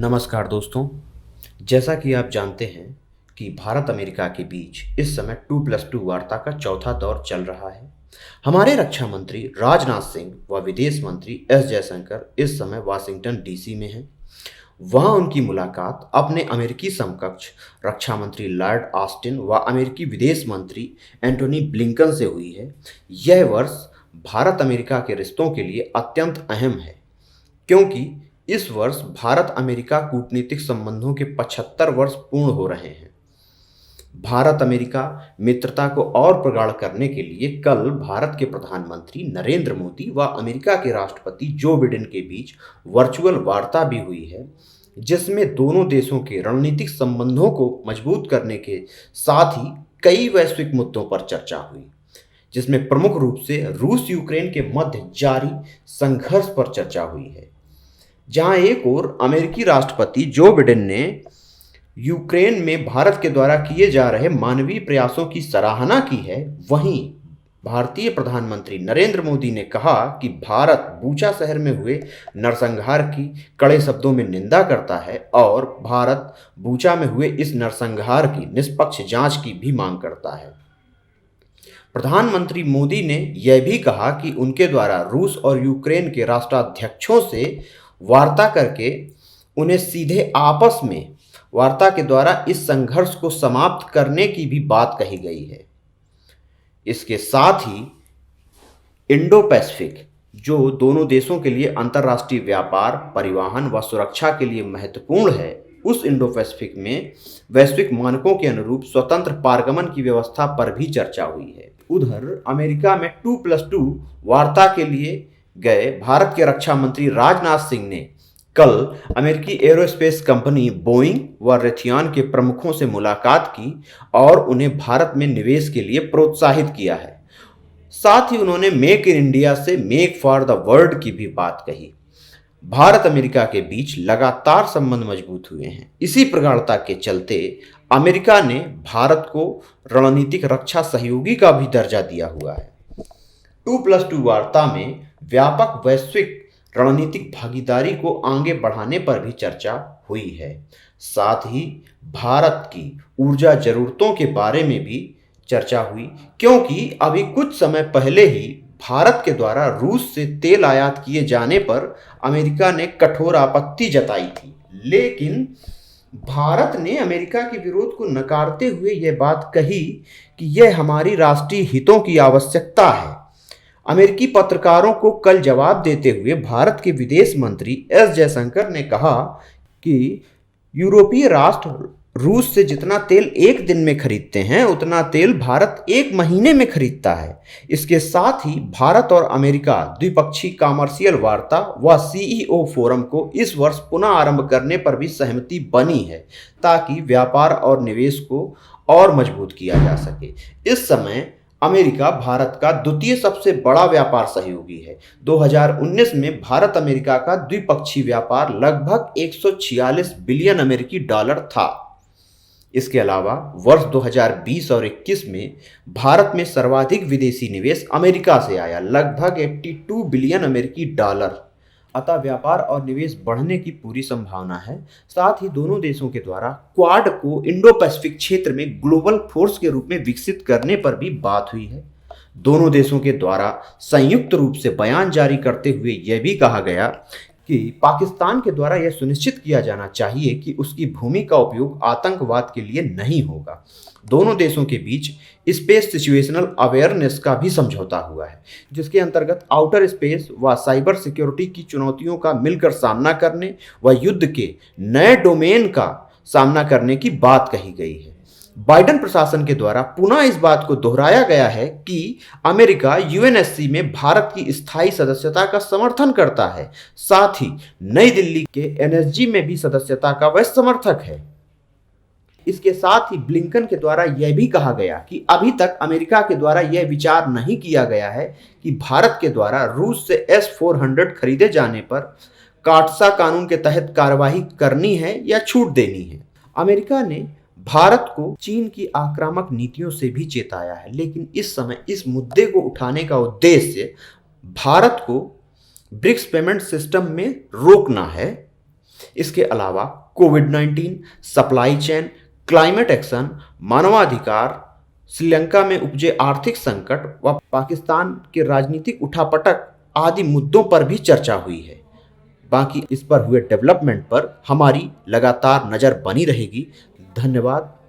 नमस्कार दोस्तों। जैसा कि आप जानते हैं कि भारत अमेरिका के बीच इस समय 2+2 वार्ता का चौथा दौर चल रहा है। हमारे रक्षा मंत्री राजनाथ सिंह व विदेश मंत्री एस जयशंकर इस समय वाशिंगटन डीसी में हैं। वहां उनकी मुलाकात अपने अमेरिकी समकक्ष रक्षा मंत्री लॉर्ड ऑस्टिन व अमेरिकी विदेश मंत्री एंटोनी ब्लिंकन से हुई है। यह वर्ष भारत अमेरिका के रिश्तों के लिए अत्यंत अहम है, क्योंकि इस वर्ष भारत अमेरिका कूटनीतिक संबंधों के 75 वर्ष पूर्ण हो रहे हैं। भारत अमेरिका मित्रता को और प्रगाढ़ करने के लिए कल भारत के प्रधानमंत्री नरेंद्र मोदी व अमेरिका के राष्ट्रपति जो बिडेन के बीच वर्चुअल वार्ता भी हुई है, जिसमें दोनों देशों के रणनीतिक संबंधों को मजबूत करने के साथ ही कई वैश्विक मुद्दों पर चर्चा हुई, जिसमें प्रमुख रूप से रूस यूक्रेन के मध्य जारी संघर्ष पर चर्चा हुई है। जहां एक ओर अमेरिकी राष्ट्रपति जो बिडेन ने यूक्रेन में भारत के द्वारा किए जा रहे मानवीय प्रयासों की सराहना की है, वहीं भारतीय प्रधानमंत्री नरेंद्र मोदी ने कहा कि भारत बूचा शहर में हुए नरसंहार की कड़े शब्दों में निंदा करता है और भारत बूचा में हुए इस नरसंहार की निष्पक्ष जांच की भी मांग करता है। प्रधानमंत्री मोदी ने यह भी कहा कि उनके द्वारा रूस और यूक्रेन के राष्ट्राध्यक्षों से वार्ता करके उन्हें सीधे आपस में वार्ता के द्वारा इस संघर्ष को समाप्त करने की भी बात कही गई है। इसके साथ ही इंडो पैसिफिक, जो दोनों देशों के लिए अंतर्राष्ट्रीय व्यापार, परिवहन व सुरक्षा के लिए महत्वपूर्ण है, उस इंडो पैसिफिक में वैश्विक मानकों के अनुरूप स्वतंत्र पारगमन की व्यवस्था पर भी चर्चा हुई है। उधर अमेरिका में 2+2 वार्ता के लिए गए भारत के रक्षा मंत्री राजनाथ सिंह ने कल अमेरिकी एरोस्पेस कंपनी बोइंग व रेथियन के प्रमुखों से मुलाकात की और उन्हें भारत में निवेश के लिए प्रोत्साहित किया है। साथ ही उन्होंने मेक इन इंडिया से मेक फॉर द वर्ल्ड की भी बात कही। भारत अमेरिका के बीच लगातार संबंध मजबूत हुए हैं। इसी प्रगाढ़ता के चलते अमेरिका ने भारत को रणनीतिक रक्षा सहयोगी का भी दर्जा दिया हुआ है। 2+2 वार्ता में व्यापक वैश्विक रणनीतिक भागीदारी को आगे बढ़ाने पर भी चर्चा हुई है। साथ ही भारत की ऊर्जा जरूरतों के बारे में भी चर्चा हुई, क्योंकि अभी कुछ समय पहले ही भारत के द्वारा रूस से तेल आयात किए जाने पर अमेरिका ने कठोर आपत्ति जताई थी, लेकिन भारत ने अमेरिका के विरोध को नकारते हुए यह बात कही कि यह हमारी राष्ट्रीय हितों की आवश्यकता है। अमेरिकी पत्रकारों को कल जवाब देते हुए भारत के विदेश मंत्री एस जयशंकर ने कहा कि यूरोपीय राष्ट्र रूस से जितना तेल एक दिन में खरीदते हैं, उतना तेल भारत एक महीने में खरीदता है। इसके साथ ही भारत और अमेरिका द्विपक्षीय कॉमर्शियल वार्ता व सीईओ फोरम को इस वर्ष पुनः आरंभ करने पर भी सहमति बनी है, ताकि व्यापार और निवेश को और मजबूत किया जा सके। इस समय अमेरिका भारत का द्वितीय सबसे बड़ा व्यापार सहयोगी है। 2019 में भारत अमेरिका का द्विपक्षीय व्यापार लगभग 146 बिलियन अमेरिकी डॉलर था। इसके अलावा वर्ष 2020 और 21 में भारत में सर्वाधिक विदेशी निवेश अमेरिका से आया, लगभग 82 बिलियन अमेरिकी डॉलर। अतः व्यापार और निवेश बढ़ने की पूरी संभावना है। साथ ही दोनों देशों के द्वारा क्वाड को इंडो पैसिफिक क्षेत्र में ग्लोबल फोर्स के रूप में विकसित करने पर भी बात हुई है। दोनों देशों के द्वारा संयुक्त रूप से बयान जारी करते हुए यह भी कहा गया कि पाकिस्तान के द्वारा यह सुनिश्चित किया जाना चाहिए कि उसकी भूमि का उपयोग आतंकवाद के लिए नहीं होगा। दोनों देशों के बीच स्पेस सिचुएशनल अवेयरनेस का भी समझौता हुआ है, जिसके अंतर्गत आउटर स्पेस व साइबर सिक्योरिटी की चुनौतियों का मिलकर सामना करने व युद्ध के नए डोमेन का सामना करने की बात कही गई है। बाइडेन प्रशासन के द्वारा पुनः इस बात को दोहराया गया है कि अमेरिका यूएनएससी में भारत की स्थायी सदस्यता का समर्थन करता है। साथ ही नई दिल्ली के एनएसजी में भी सदस्यता का वह समर्थक है। इसके साथ ही ब्लिंकन के द्वारा यह भी कहा गया कि अभी तक अमेरिका के द्वारा यह विचार नहीं किया गया है कि भारत के द्वारा रूस से S-400 खरीदे जाने पर काटसा कानून के तहत कार्रवाई करनी है या छूट देनी है। अमेरिका ने भारत को चीन की आक्रामक नीतियों से भी चेताया है, लेकिन इस समय इस मुद्दे को उठाने का उद्देश्य भारत को ब्रिक्स पेमेंट सिस्टम में रोकना है इसके अलावा कोविड-19, सप्लाई चेन, क्लाइमेट एक्शन, मानवाधिकार, श्रीलंका में उपजे आर्थिक संकट व पाकिस्तान के राजनीतिक उठापटक आदि मुद्दों पर भी चर्चा हुई है। बाकी इस पर हुए डेवलपमेंट पर हमारी लगातार नज़र बनी रहेगी। धन्यवाद।